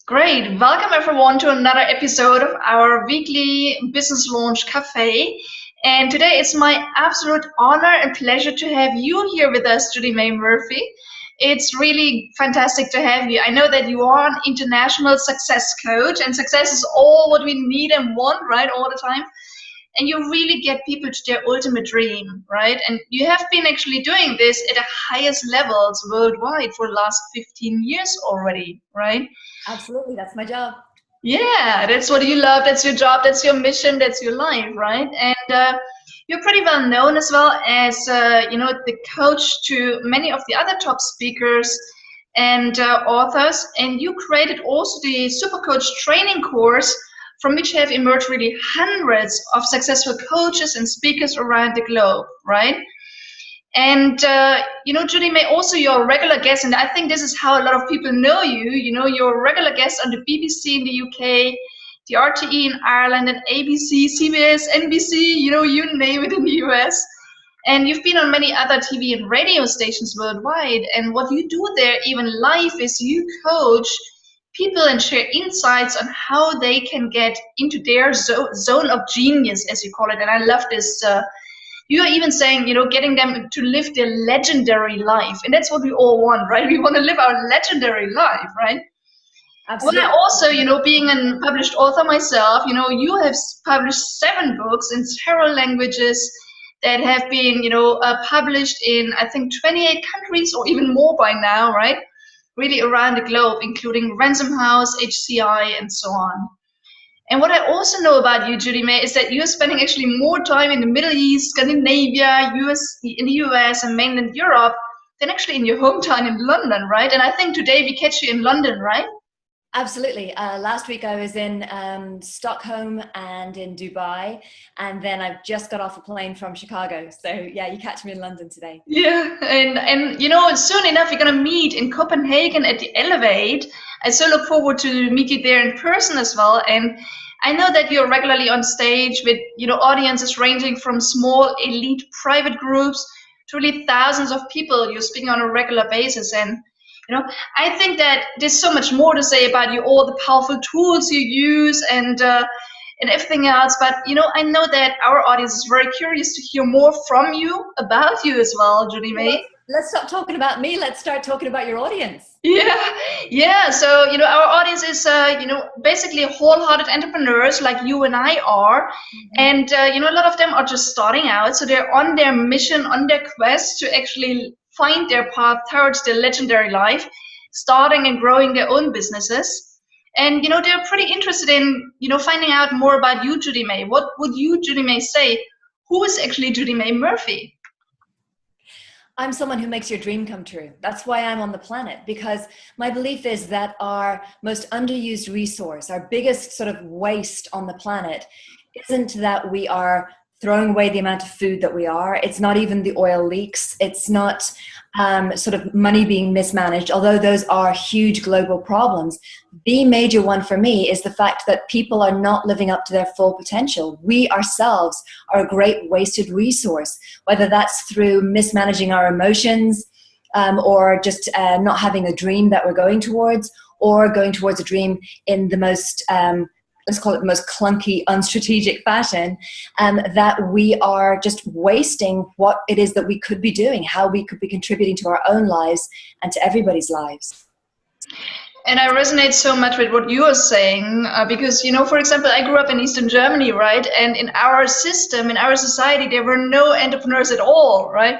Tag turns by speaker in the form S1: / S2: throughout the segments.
S1: Great. Welcome everyone to another episode of our weekly business launch cafe. And today it's my absolute honor and pleasure to have you here with us, Judymay Murphy. It's really fantastic to have you. I know that you are an international success coach, and success is all what we need and want, right, all the time. And you really get people to their ultimate dream, right? And you have been actually doing this at the highest levels worldwide for the last 15 years already, right?
S2: Absolutely, that's my job.
S1: Yeah, that's what you love. That's your job. That's your mission. That's your life, right? And you're pretty well known as well as the coach to many of the other top speakers and authors. And you created also the Super Coach training course, from which have emerged really hundreds of successful coaches and speakers around the globe, right? And Judy May, also you're a regular guest, and I think this is how a lot of people know you. You know, you're a regular guest on the BBC in the UK, the RTE in Ireland, and ABC, CBS, NBC. You name it in the US. And you've been on many other TV and radio stations worldwide. And what you do there, even live, is you coach people and share insights on how they can get into their zone of genius, as you call it. And I love this. You are even saying, getting them to live their legendary life. And that's what we all want, right? We want to live our legendary life, right?
S2: Absolutely.
S1: Well, I also, being a published author myself, you have published 7 books in several languages that have been, published in, I think, 28 countries or even more by now, right? Really around the globe, including Ransom House, HCI, and so on. And what I also know about you, Judy May, is that you're spending actually more time in the Middle East, Scandinavia, in the US, and mainland Europe than actually in your hometown in London, right? And I think today we catch you in London, right?
S2: Absolutely. Last week I was in Stockholm and in Dubai, and then I've just got off a plane from Chicago. So yeah, you catch me in London today.
S1: Yeah, and soon enough we're gonna meet in Copenhagen at the Elevate. I so look forward to meet you there in person as well. And I know that you're regularly on stage with audiences ranging from small elite private groups to really thousands of people. You're speaking on a regular basis, and I think that there's so much more to say about you, all the powerful tools you use, and everything else. But I know that our audience is very curious to hear more from you, about you as well, Judy May.
S2: Let's stop talking about me. Let's start talking about your audience.
S1: Yeah. So our audience is basically wholehearted entrepreneurs like you and I are, and a lot of them are just starting out. So they're on their mission, on their quest to actually find their path towards their legendary life, starting and growing their own businesses. And they're pretty interested in finding out more about you, Judy May. What would you, Judy May, say? Who is actually Judymay Murphy?
S2: I'm someone who makes your dream come true. That's why I'm on the planet, because my belief is that our most underused resource, our biggest sort of waste on the planet, isn't that we are throwing away the amount of food that we are. It's not even the oil leaks. It's not sort of money being mismanaged, although those are huge global problems. The major one for me is the fact that people are not living up to their full potential. We ourselves are a great wasted resource, whether that's through mismanaging our emotions or just not having a dream that we're going towards, or going towards a dream in the most let's call it the most clunky, unstrategic fashion, that we are just wasting what it is that we could be doing, how we could be contributing to our own lives and to everybody's lives.
S1: And I resonate so much with what you are saying, because, for example, I grew up in Eastern Germany, right? And in our system, in our society, there were no entrepreneurs at all, right?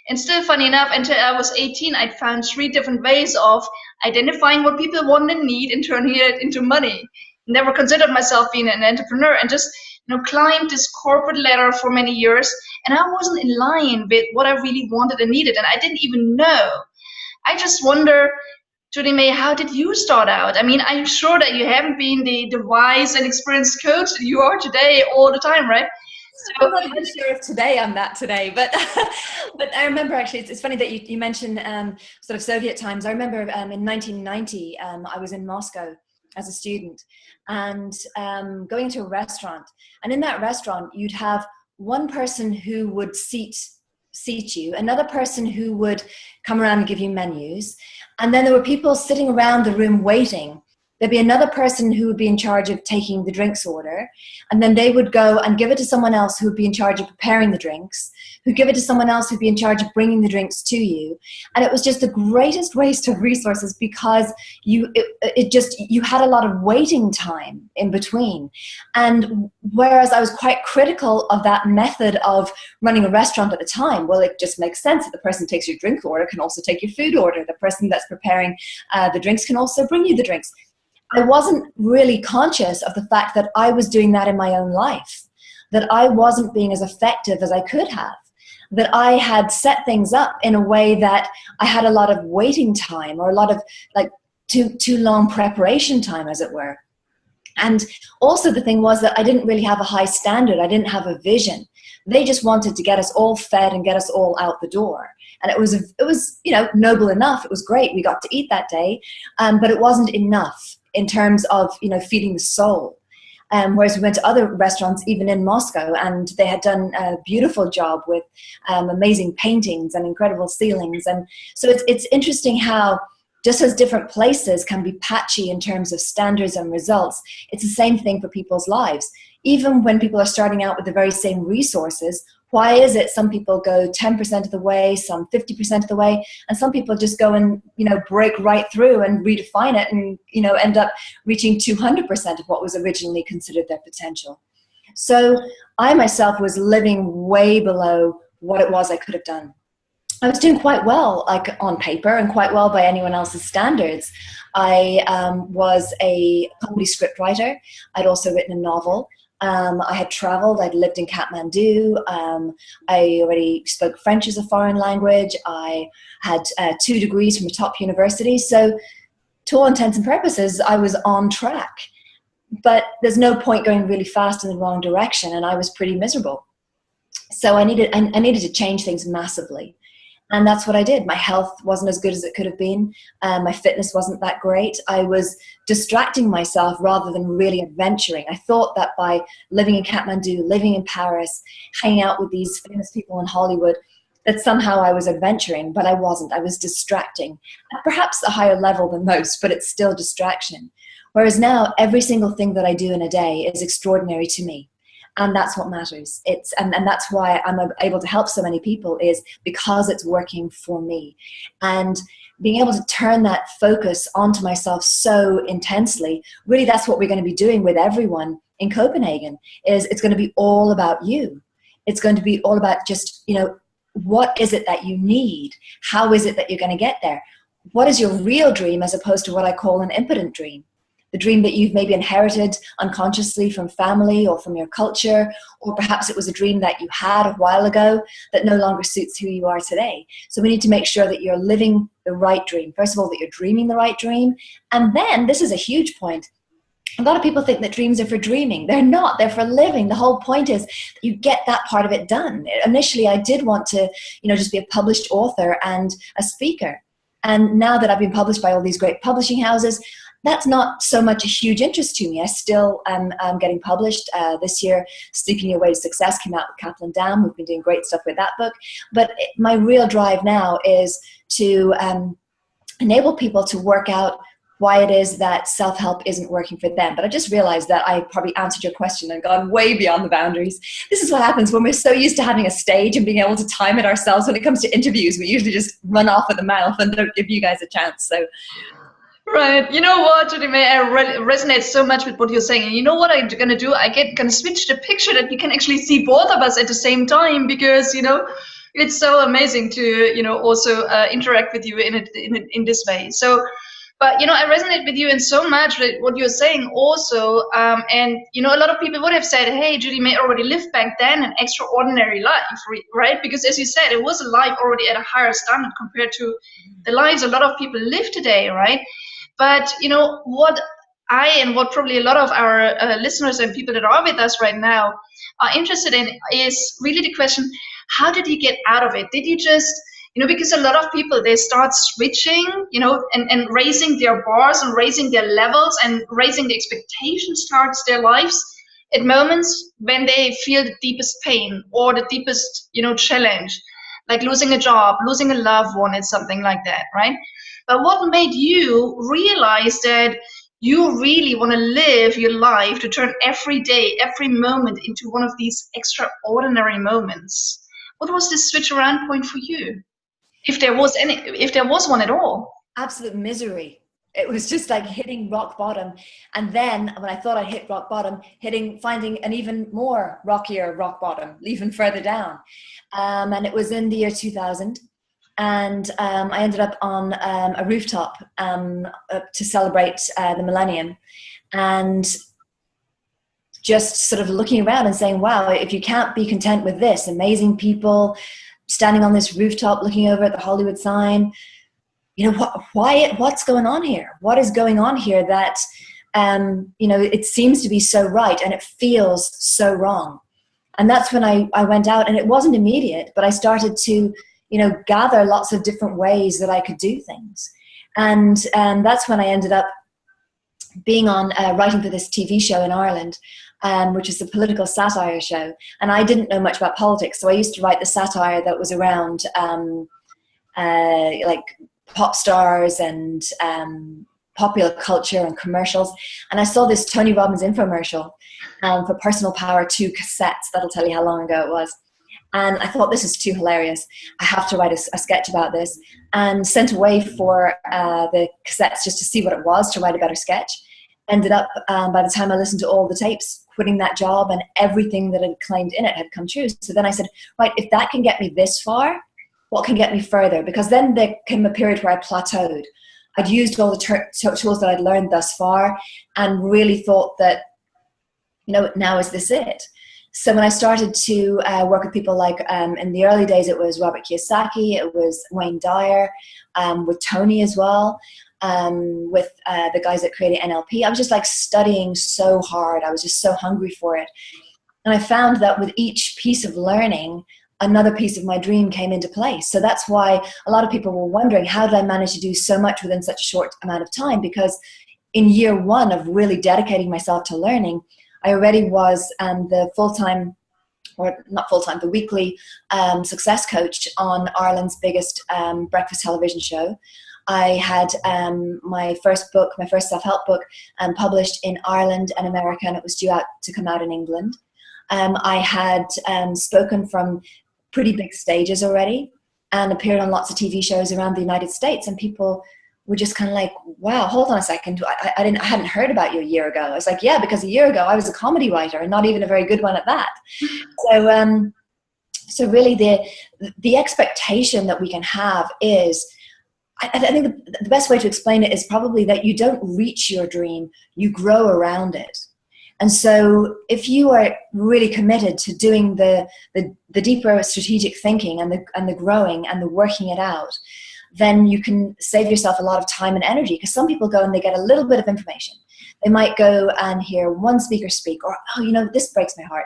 S1: And still, funny enough, until I was 18, I'd found 3 different ways of identifying what people want and need and turning it into money. Never considered myself being an entrepreneur, and just climbed this corporate ladder for many years, and I wasn't in line with what I really wanted and needed, and I didn't even know. I just wonder, Judy May, how did you start out? I mean, I'm sure that you haven't been the wise and experienced coach that you are today all the time, right?
S2: So, I'm not even sure if today I'm that today, but but I remember actually, it's funny that you mentioned sort of Soviet times. I remember in 1990, I was in Moscow as a student, and going into a restaurant, and in that restaurant you'd have one person who would seat you, another person who would come around and give you menus, and then there were people sitting around the room waiting There'd be another person who would be in charge of taking the drinks order, and then they would go and give it to someone else who would be in charge of preparing the drinks, who'd give it to someone else who'd be in charge of bringing the drinks to you. And it was just the greatest waste of resources, because you had a lot of waiting time in between. And whereas I was quite critical of that method of running a restaurant at the time, well, it just makes sense that the person who takes your drink order can also take your food order. The person that's preparing the drinks can also bring you the drinks. I wasn't really conscious of the fact that I was doing that in my own life, that I wasn't being as effective as I could have, that I had set things up in a way that I had a lot of waiting time, or a lot of like too long preparation time, as it were. And also the thing was that I didn't really have a high standard. I didn't have a vision. They just wanted to get us all fed and get us all out the door. And it was noble enough. It was great. We got to eat that day, but it wasn't enough in terms of, feeding the soul. Whereas we went to other restaurants, even in Moscow, and they had done a beautiful job with amazing paintings and incredible ceilings. And so it's interesting how, just as different places can be patchy in terms of standards and results, it's the same thing for people's lives. Even when people are starting out with the very same resources, why is it some people go 10% of the way, some 50% of the way, and some people just go and, break right through and redefine it and, end up reaching 200% of what was originally considered their potential. So I myself was living way below what it was I could have done. I was doing quite well, like on paper, and quite well by anyone else's standards. I was a comedy script writer. I'd also written a novel. I had traveled. I'd lived in Kathmandu. I already spoke French as a foreign language. I had 2 degrees from a top university. So to all intents and purposes, I was on track. But there's no point going really fast in the wrong direction, and I was pretty miserable. So I needed to change things massively. And that's what I did. My health wasn't as good as it could have been. My fitness wasn't that great. I was distracting myself rather than really adventuring. I thought that by living in Kathmandu, living in Paris, hanging out with these famous people in Hollywood, that somehow I was adventuring, but I wasn't. I was distracting. At perhaps a higher level than most, but it's still distraction. Whereas now, every single thing that I do in a day is extraordinary to me. And that's what matters. And that's why I'm able to help so many people, is because it's working for me. And being able to turn that focus onto myself so intensely, really that's what we're going to be doing with everyone in Copenhagen, is it's going to be all about you. It's going to be all about just, what is it that you need? How is it that you're going to get there? What is your real dream, as opposed to what I call an impotent dream? The dream that you've maybe inherited unconsciously from family or from your culture, or perhaps it was a dream that you had a while ago that no longer suits who you are today. So we need to make sure that you're living the right dream. First of all, that you're dreaming the right dream. And then, this is a huge point, a lot of people think that dreams are for dreaming. They're not. They're for living. The whole point is that you get that part of it done. Initially, I did want to, just be a published author and a speaker. And now that I've been published by all these great publishing houses, that's not so much a huge interest to me. I still am getting published. This year, Sleeping Your Way to Success came out with Kaplan Dam. We've been doing great stuff with that book. But my real drive now is to enable people to work out why it is that self-help isn't working for them. But I just realized that I probably answered your question and gone way beyond the boundaries. This is what happens when we're so used to having a stage and being able to time it ourselves. When it comes to interviews, we usually just run off at the mouth and don't give you guys a chance. So.
S1: Right. You know what, Judymay, I resonate so much with what you're saying. And you know what I'm going to do? I'm going to switch the picture that we can actually see both of us at the same time, because, it's so amazing to, also interact with you in this way. So, but, I resonate with you in so much with what you're saying also. And, a lot of people would have said, hey, Judymay already lived back then an extraordinary life, right? Because as you said, it was a life already at a higher standard compared to the lives a lot of people live today, right? But, what what probably a lot of our listeners and people that are with us right now are interested in is really the question, how did you get out of it? Did you just, because a lot of people, they start switching, and raising their bars and raising their levels and raising the expectations towards their lives at moments when they feel the deepest pain or the deepest, challenge, like losing a job, losing a loved one, and something like that, right? But what made you realize that you really want to live your life to turn every day, every moment into one of these extraordinary moments. What was this switch around point for you? If there was any, if there was one at all.
S2: Absolute misery. It was just like hitting rock bottom. And then when I thought I'd hit rock bottom, finding an even more rockier rock bottom, even further down. And it was in the year 2000. And I ended up on a rooftop to celebrate the millennium. And just sort of looking around and saying, wow, if you can't be content with this, amazing people standing on this rooftop looking over at the Hollywood sign, you know, what's going on here? What is going on here that, you know, it seems to be so right and it feels so wrong. And that's when I went out, and it wasn't immediate, but I started to, you know, gather lots of different ways that I could do things. And that's when I ended up being on writing for this TV show in Ireland, which is a political satire show. And I didn't know much about politics, so I used to write the satire that was around like pop stars and popular culture and commercials. And I saw this Tony Robbins infomercial for Personal Power 2 cassettes. That'll tell you how long ago it was. And I thought, this is too hilarious. I have to write a sketch about this, and sent away for the cassettes just to see what it was, to write a better sketch. Ended up, by the time I listened to all the tapes, quitting that job, and everything that had claimed in it had come true. So then I said, right, if that can get me this far, what can get me further? Because then there came a period where I plateaued. I'd used all the tools that I'd learned thus far, and really thought that, you know, now is this it? So when I started to work with people like, in the early days, it was Robert Kiyosaki, it was Wayne Dyer, with Tony as well, with the guys that created NLP. I was just like studying so hard. I was just so hungry for it. And I found that with each piece of learning, another piece of my dream came into place. So that's why a lot of people were wondering, how did I manage to do so much within such a short amount of time? Because in year one of really dedicating myself to learning, I already was the full-time, or not full-time, the weekly success coach on Ireland's biggest breakfast television show. I had my first book, my first self-help book, published in Ireland and America, and it was due out to come out in England. I had spoken from pretty big stages already and appeared on lots of TV shows around the United States, and people were just kind of like, wow, hold on a second. I hadn't heard about you a year ago. I was like, yeah, because a year ago I was a comedy writer, and not even a very good one at that. So really the expectation that we can have is, I think the best way to explain it is probably that you don't reach your dream, you grow around it. And so if you are really committed to doing the deeper strategic thinking and the growing and the working it out, then you can save yourself a lot of time and energy. Because some people go and they get a little bit of information. They might go and hear one speaker speak, or, oh, you know, this breaks my heart.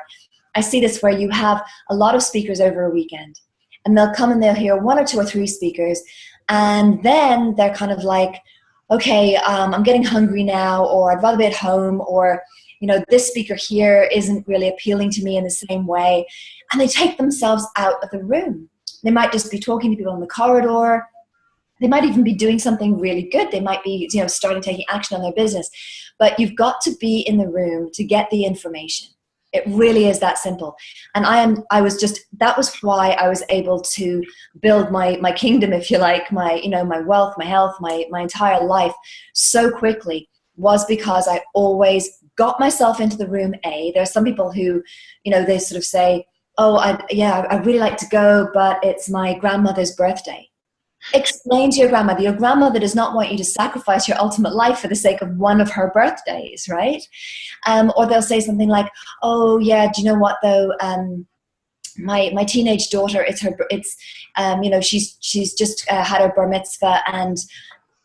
S2: I see this where you have a lot of speakers over a weekend, and they'll come and they'll hear one or two or three speakers, and then they're kind of like, okay, I'm getting hungry now, or I'd rather be at home, or, you know, this speaker here isn't really appealing to me in the same way. And they take themselves out of the room. They might just be talking to people in the corridor. They might even be doing something really good. They might be, you know, starting taking action on their business. But you've got to be in the room to get the information. It really is that simple. And that was why I was able to build my kingdom, if you like, my wealth, my health, my entire life so quickly, was because I always got myself into the room. There are some people who, you know, they sort of say, oh, I'd really like to go, but it's my grandmother's birthday. Explain to your grandmother. Your grandmother does not want you to sacrifice your ultimate life for the sake of one of her birthdays, right? Or they'll say something like, oh yeah, do you know what though? My teenage daughter, she's just had her bar mitzvah, and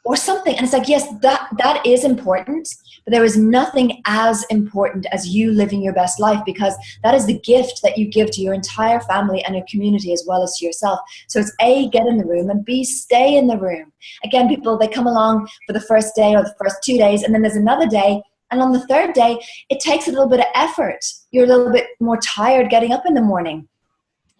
S2: or something. And it's like, yes, that is important, but there is nothing as important as you living your best life, because that is the gift that you give to your entire family and your community as well as to yourself. So it's A, get in the room, and B, stay in the room. Again, people, they come along for the first day or the first 2 days, and then there's another day. And on the third day, it takes a little bit of effort. You're a little bit more tired getting up in the morning.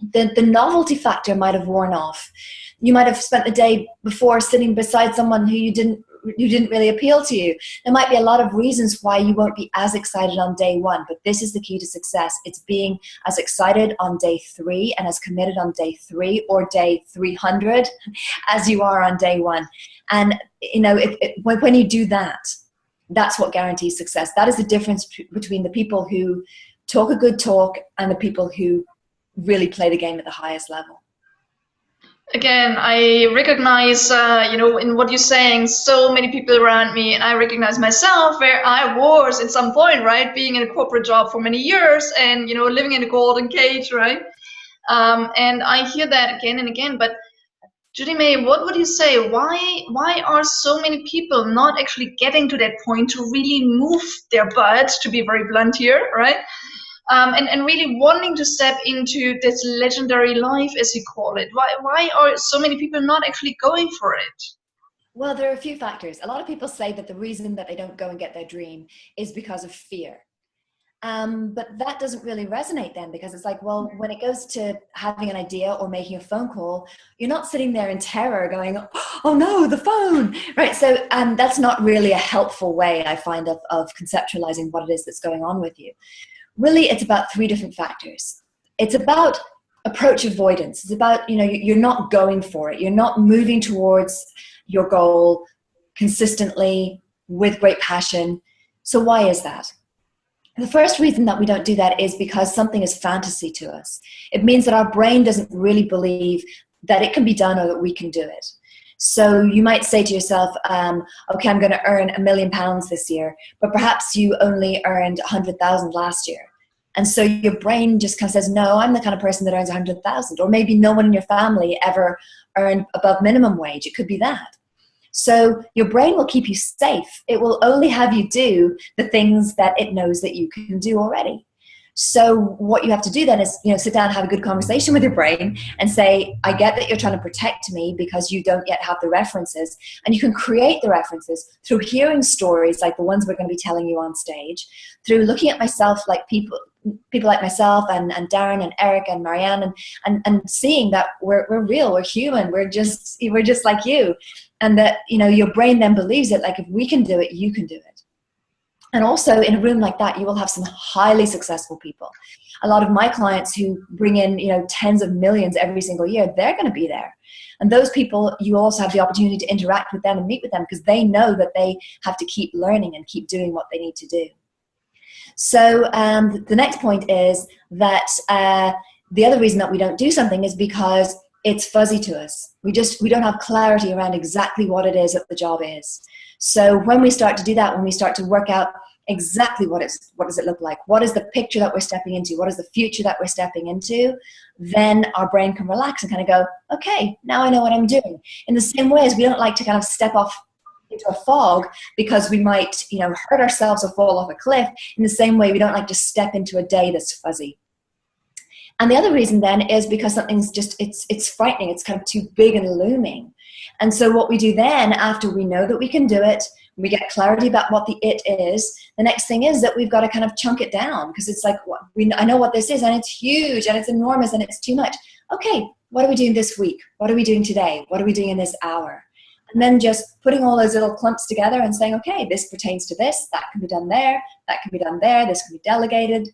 S2: The novelty factor might have worn off. You might have spent the day before sitting beside someone who you didn't didn't really appeal to you. There might be a lot of reasons why you won't be as excited on day one, but this is the key to success. It's being as excited on day 3 and as committed on day 3 or day 300 as you are on day 1. And you know, when you do that, that's what guarantees success. That is the difference between the people who talk a good talk and the people who really play the game at the highest level.
S1: Again, I recognize, you know, in what you're saying, so many people around me, and I recognize myself where I was at some point, right, being in a corporate job for many years and, you know, living in a golden cage, right? And I hear that again and again. But Judymay, what would you say? Why are so many people not actually getting to that point to really move their butts, to be very blunt here, right? And really wanting to step into this legendary life, as you call it. Why are so many people not actually going for it?
S2: Well, there are a few factors. A lot of people say that the reason that they don't go and get their dream is because of fear. But that doesn't really resonate then, because it's like, well, when it goes to having an idea or making a phone call, you're not sitting there in terror going, oh no, the phone, right? So that's not really a helpful way, I find, of conceptualizing what it is that's going on with you. Really, it's about 3 different factors. It's about approach avoidance. It's about, you know, you're not going for it. You're not moving towards your goal consistently with great passion. So why is that? The first reason that we don't do that is because something is fantasy to us. It means that our brain doesn't really believe that it can be done or that we can do it. So you might say to yourself, okay, I'm going to earn £1 million this year, but perhaps you only earned 100,000 last year. And so your brain just kind of says, no, I'm the kind of person that earns 100,000. Or maybe no one in your family ever earned above minimum wage. It could be that. So your brain will keep you safe. It will only have you do the things that it knows that you can do already. So what you have to do then is, you know, sit down and have a good conversation with your brain and say, I get that you're trying to protect me because you don't yet have the references. And you can create the references through hearing stories like the ones we're going to be telling you on stage, through looking at myself like people like myself and Darren and Eric and Marianne and seeing that we're real, we're human, we're just like you. And that, you know, your brain then believes it, like if we can do it, you can do it. And also in a room like that, you will have some highly successful people. A lot of my clients who bring in, you know, tens of millions every single year, they're going to be there. And those people, you also have the opportunity to interact with them and meet with them because they know that they have to keep learning and keep doing what they need to do. So the next point is that the other reason that we don't do something is because it's fuzzy to us. We don't have clarity around exactly what it is that the job is. So when we start to do that, when we start to work out exactly what does it look like, what is the picture that we're stepping into, what is the future that we're stepping into, then our brain can relax and kind of go, okay, now I know what I'm doing. In the same way as we don't like to kind of step off into a fog because we might, you know, hurt ourselves or fall off a cliff, in the same way we don't like to step into a day that's fuzzy. And the other reason then is because something's just, it's frightening. It's kind of too big and looming. And so what we do then, after we know that we can do it, we get clarity about what the it is, the next thing is that we've got to kind of chunk it down because it's like, I know what this is and it's huge and it's enormous and it's too much. Okay, what are we doing this week? What are we doing today? What are we doing in this hour? And then just putting all those little clumps together and saying, okay, this pertains to this, that can be done there, that can be done there, this can be delegated,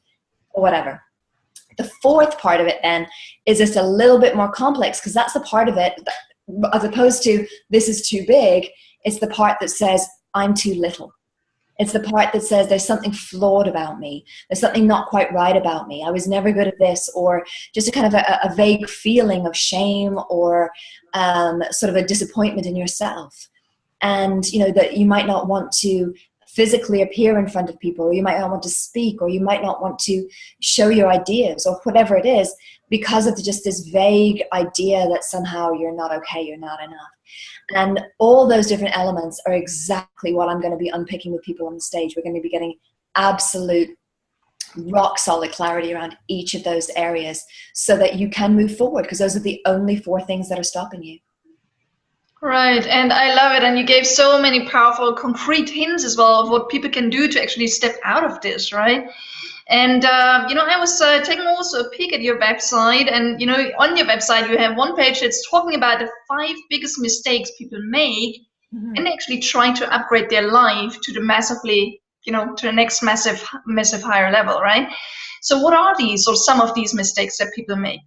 S2: or whatever. The fourth part of it then is just a little bit more complex because that's the part of it that, as opposed to this is too big, it's the part that says I'm too little. It's the part that says there's something flawed about me. There's something not quite right about me. I was never good at this, or just a kind of a vague feeling of shame or sort of a disappointment in yourself. And, you know, that you might not want to physically appear in front of people, or you might not want to speak, or you might not want to show your ideas, or whatever it is, because of just this vague idea that somehow you're not okay, you're not enough. And all those different elements are exactly what I'm going to be unpicking with people on the stage. We're going to be getting absolute rock solid clarity around each of those areas so that you can move forward, because those are the only 4 things that are stopping you.
S1: Right, and I love it. And you gave so many powerful, concrete hints as well of what people can do to actually step out of this, right? And, you know, I was taking also a peek at your website, and, you know, on your website, you have one page that's talking about the 5 biggest mistakes people make and actually trying to upgrade their life to the massively, to the next massive higher level, right? So what are these or some of these mistakes that people make?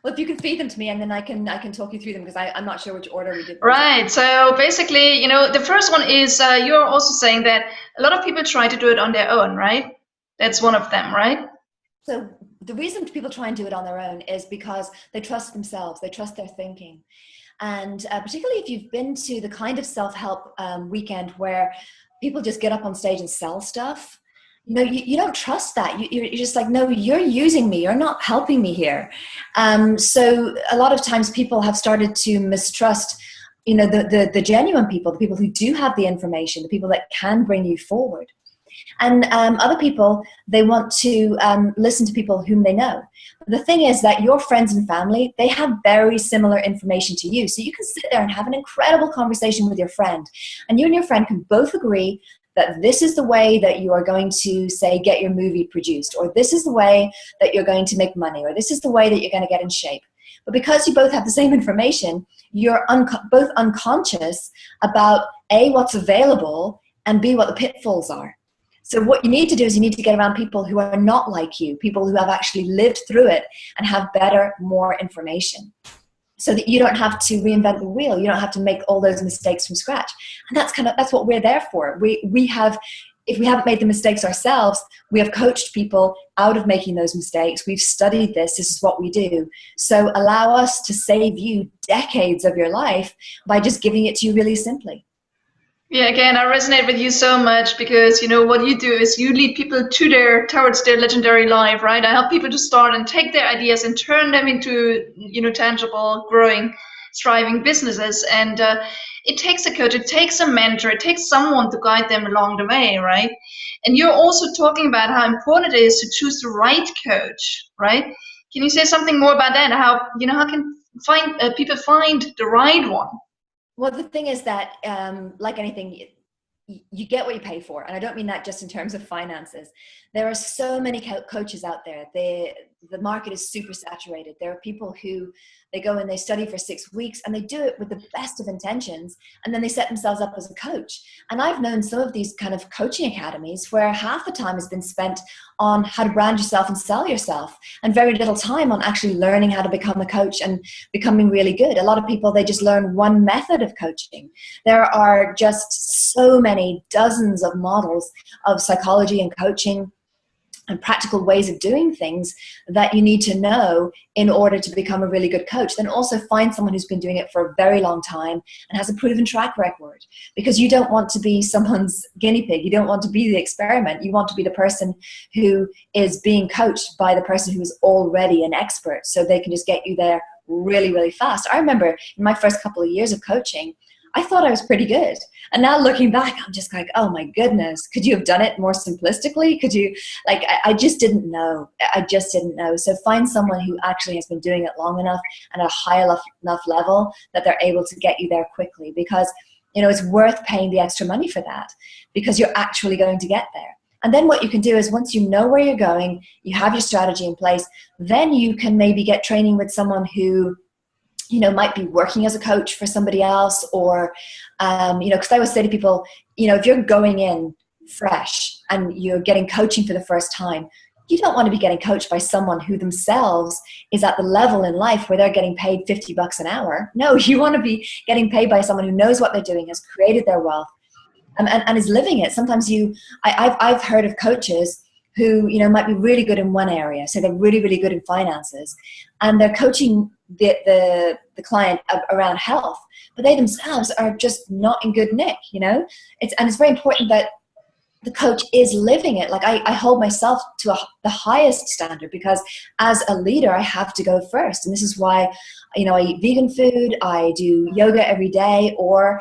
S2: Well, if you can feed them to me, and then I can talk you through them, because I'm not sure which order we did.
S1: Right. So basically, the first one is you're also saying that a lot of people try to do it on their own, right? That's one of them, right?
S2: So the reason people try and do it on their own is because they trust themselves, they trust their thinking. And particularly if you've been to the kind of self-help weekend where people just get up on stage and sell stuff, you don't trust that. You're just like, no, you're using me. You're not helping me here. So a lot of times people have started to mistrust, the genuine people, the people who do have the information, the people that can bring you forward. And other people, they want to listen to people whom they know. The thing is that your friends and family, they have very similar information to you. So you can sit there and have an incredible conversation with your friend. And you and your friend can both agree that this is the way that you are going to, say, get your movie produced, or this is the way that you're going to make money, or this is the way that you're going to get in shape. But because you both have the same information, you're both unconscious about A, what's available, and B, what the pitfalls are. So what you need to do is you need to get around people who are not like you, people who have actually lived through it and have better, more information, so that you don't have to reinvent the wheel. You don't have to make all those mistakes from scratch. And that's what we're there for. We have, if we haven't made the mistakes ourselves, we have coached people out of making those mistakes. We've studied this. This is what we do. So allow us to save you decades of your life by just giving it to you really simply.
S1: Yeah, again, I resonate with you so much because, what you do is you lead people towards their legendary life, right? I help people to start and take their ideas and turn them into, tangible, growing, thriving businesses. And it takes a coach, it takes a mentor, it takes someone to guide them along the way, right? And you're also talking about how important it is to choose the right coach, right? Can you say something more about that? How can people find the right one?
S2: Well, the thing is that, like anything, you get what you pay for. And I don't mean that just in terms of finances. There are so many coaches out there. The market is super saturated. There are people who, they go and they study for 6 weeks and they do it with the best of intentions. And then they set themselves up as a coach. And I've known some of these kind of coaching academies where half the time has been spent on how to brand yourself and sell yourself, and very little time on actually learning how to become a coach and becoming really good. A lot of people, they just learn one method of coaching. There are just so many dozens of models of psychology and coaching and practical ways of doing things that you need to know in order to become a really good coach. Then also find someone who's been doing it for a very long time and has a proven track record, because you don't want to be someone's guinea pig. You don't want to be the experiment. You want to be the person who is being coached by the person who is already an expert, so they can just get you there really, really fast. I remember in my first couple of years of coaching, I thought I was pretty good. And now looking back, I'm just like, oh my goodness, could you have done it more simplistically? Could you, I just didn't know. I just didn't know. So find someone who actually has been doing it long enough and at a high enough level that they're able to get you there quickly, because, it's worth paying the extra money for that, because you're actually going to get there. And then what you can do is, once you know where you're going, you have your strategy in place, then you can maybe get training with someone who, might be working as a coach for somebody else, or, because I always say to people, if you're going in fresh and you're getting coaching for the first time, you don't want to be getting coached by someone who themselves is at the level in life where they're getting paid $50 an hour. No, you want to be getting paid by someone who knows what they're doing, has created their wealth, and is living it. Sometimes I've heard of coaches who, might be really good in one area. So they're really, really good in finances, and they're coaching the client around health, but they themselves are just not in good nick, it's very important that the coach is living it. Like I hold myself to the highest standard, because as a leader, I have to go first. And this is why, I eat vegan food, I do yoga every day, or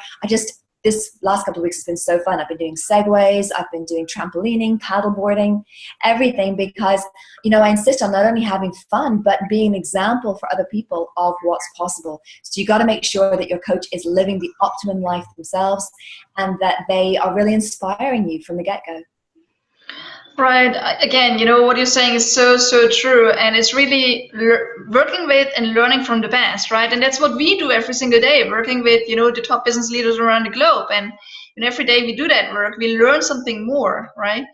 S2: this last couple of weeks has been so fun. I've been doing segways, I've been doing trampolining, paddleboarding, everything, because, I insist on not only having fun, but being an example for other people of what's possible. So you got to make sure that your coach is living the optimum life themselves, and that they are really inspiring you from the get-go.
S1: Right. Again, what you're saying is so, so true. And it's really working with and learning from the best, right? And that's what we do every single day, working with, the top business leaders around the globe. And every day we do that work, we learn something more, right?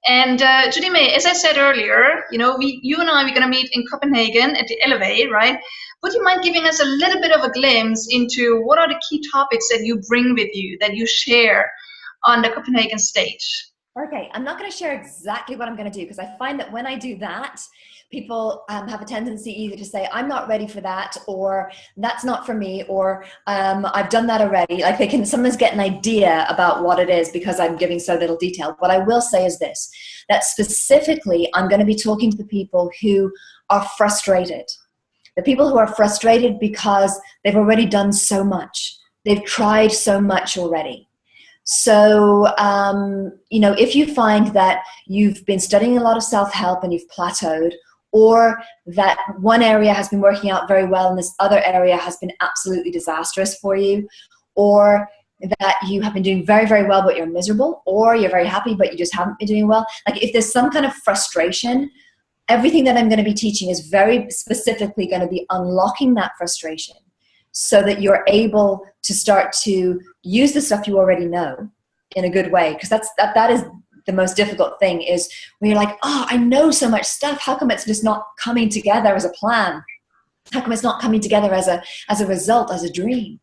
S1: And Judymay, as I said earlier, you and I, we're going to meet in Copenhagen at the Elevate, right? Would you mind giving us a little bit of a glimpse into what are the key topics that you bring with you, that you share on the Copenhagen stage?
S2: Okay, I'm not going to share exactly what I'm going to do, because I find that when I do that, people have a tendency either to say, I'm not ready for that, or that's not for me, or I've done that already. Like, they can sometimes get an idea about what it is because I'm giving so little detail. What I will say is this, that specifically I'm going to be talking to the people who are frustrated. The people who are frustrated because they've already done so much. They've tried so much already. So, if you find that you've been studying a lot of self-help and you've plateaued, or that one area has been working out very well and this other area has been absolutely disastrous for you, or that you have been doing very, very well but you're miserable, or you're very happy but you just haven't been doing well, like if there's some kind of frustration, everything that I'm going to be teaching is very specifically going to be unlocking that frustration, so that you're able to start to use the stuff you already know in a good way. Because that is the most difficult thing, is when you're like, oh, I know so much stuff. How come it's just not coming together as a plan? How come it's not coming together as a result, as a dream?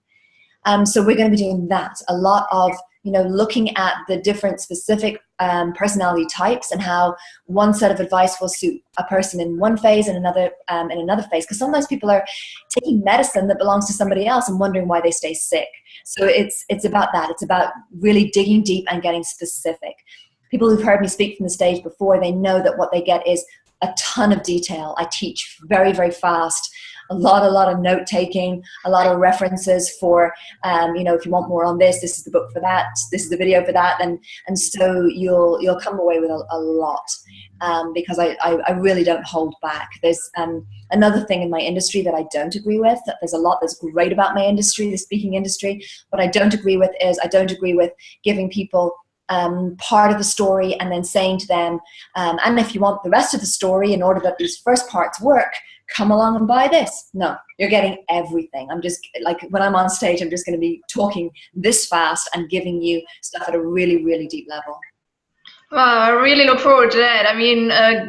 S2: So we're going to be doing that. A lot of, looking at the different specific personality types and how one set of advice will suit a person in one phase and another in another phase. Because sometimes people are taking medicine that belongs to somebody else and wondering why they stay sick. So it's about that. It's about really digging deep and getting specific. People who've heard me speak from the stage before, they know that what they get is a ton of detail. I teach very, very fast. A lot of note taking, a lot of references for, if you want more on this, this is the book for that, this is the video for that, and so you'll come away with a lot, because I really don't hold back. There's another thing in my industry that I don't agree with. That there's a lot that's great about my industry, the speaking industry. What I don't agree with is I don't agree with giving people part of the story and then saying to them, and if you want the rest of the story in order that these first parts work, come along and buy this. No, you're getting everything. I'm just like, when I'm on stage, I'm just going to be talking this fast and giving you stuff at a really, really deep level.
S1: Wow, I really look forward to that. I mean,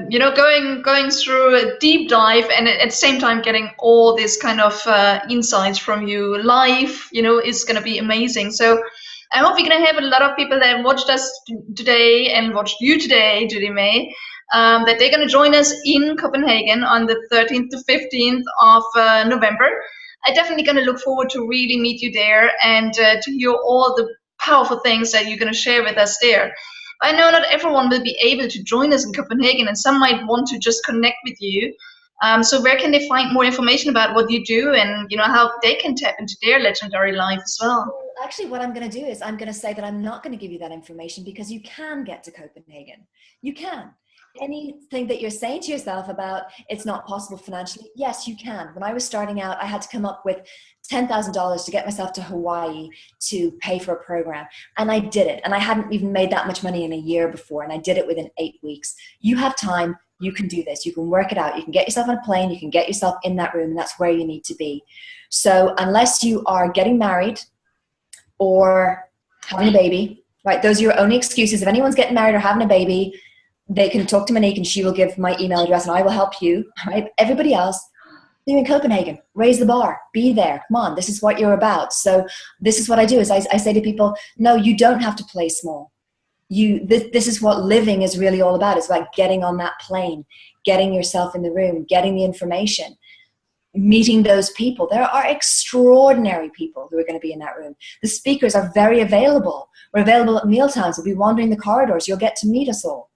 S1: going through a deep dive and at the same time getting all this kind of insights from you live, is going to be amazing. So I hope we're going to have a lot of people that watched us today and watched you today, Judymay, that they're going to join us in Copenhagen on the 13th to 15th of November. I'm definitely going to look forward to really meet you there and to hear all the powerful things that you're going to share with us there. I know not everyone will be able to join us in Copenhagen, and some might want to just connect with you. So where can they find more information about what you do, and how they can tap into their legendary life as well?
S2: Actually, what I'm going to do is I'm going to say that I'm not going to give you that information, because you can get to Copenhagen. You can. Anything that you're saying to yourself about it's not possible financially, yes, you can. When I was starting out, I had to come up with $10,000 to get myself to Hawaii to pay for a program. And I did it. And I hadn't even made that much money in a year before. And I did it within 8 weeks. You have time. You can do this. You can work it out. You can get yourself on a plane. You can get yourself in that room. And that's where you need to be. So unless you are getting married or having a baby, right? Those are your only excuses. If anyone's getting married or having a baby, they can talk to Monique and she will give my email address and I will help you, right? Everybody else, you're in Copenhagen, raise the bar, be there, come on, this is what you're about. So this is what I do, is I say to people, no, you don't have to play small. This is what living is really all about. It's about getting on that plane, getting yourself in the room, getting the information, meeting those people. There are extraordinary people who are going to be in that room. The speakers are very available. We're available at mealtimes. We'll be wandering the corridors. You'll get to meet us all.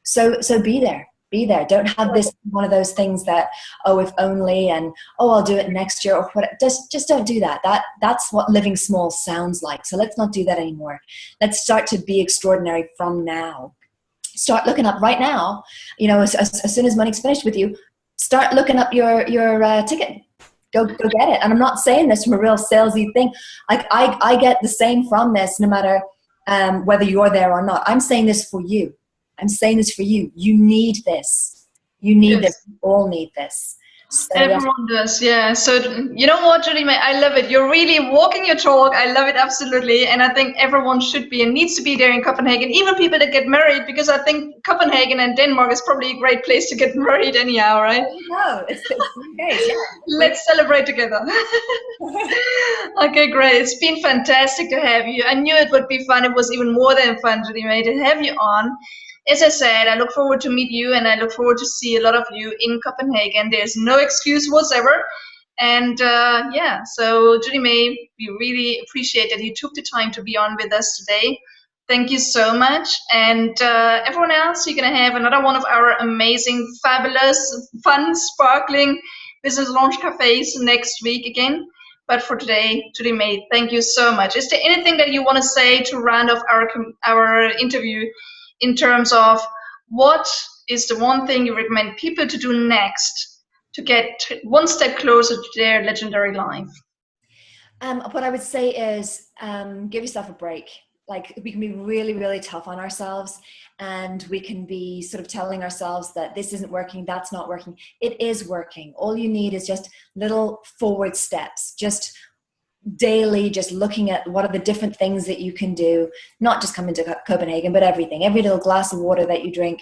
S2: So be there. Be there. Don't have this one of those things that, oh, if only, and oh, I'll do it next year, or what. Just don't do that. That's what living small sounds like. So let's not do that anymore. Let's start to be extraordinary from now. Start looking up right now. As soon as Monique's finished with you, start looking up your ticket. Go get it. And I'm not saying this from a real salesy thing. I get the same from this, no matter whether you're there or not. I'm saying this for you. I'm saying this for you. You need this. You need
S1: Yes.
S2: this. We all need this. So
S1: Everyone does, yeah. So you know what, Judymay, I love it. You're really walking your talk. I love it absolutely, and I think everyone should be and needs to be there in Copenhagen. Even people that get married, because I think Copenhagen and Denmark is probably a great place to get married anyhow, right?
S2: no, it's 3 days. Yeah.
S1: Let's celebrate together. Okay, great. It's been fantastic to have you. I knew it would be fun. It was even more than fun, Judymay, to have you on. As I said, I look forward to meet you, and I look forward to see a lot of you in Copenhagen. There's no excuse whatsoever. And yeah, so Judymay, we really appreciate that you took the time to be on with us today. Thank you so much. And everyone else, you're going to have another one of our amazing, fabulous, fun, sparkling business launch cafes next week again. But for today, Judymay, thank you so much. Is there anything that you want to say to round off our interview in terms of what is the one thing you recommend people to do next to get one step closer to their legendary life?
S2: What I would say is give yourself a break. Like, we can be really, really tough on ourselves, and we can be sort of telling ourselves that this isn't working, that's not working. It is working. All you need is just little forward steps, just daily, just looking at what are the different things that you can do, not just coming to Copenhagen, but everything, every little glass of water that you drink,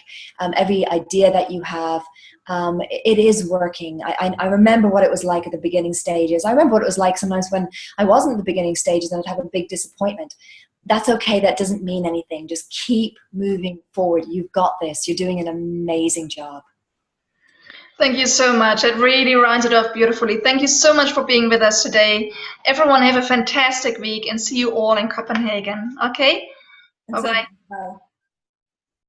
S2: every idea that you have. It is working. I remember what it was like at the beginning stages. I remember what it was like sometimes when I wasn't at the beginning stages and I'd have a big disappointment. That's okay. That doesn't mean anything. Just keep moving forward. You've got this. You're doing an amazing job.
S1: Thank you so much. It really rounds it off beautifully. Thank you so much for being with us today. Everyone have a fantastic week, and see you all in Copenhagen. Okay? Bye-bye.
S2: Bye.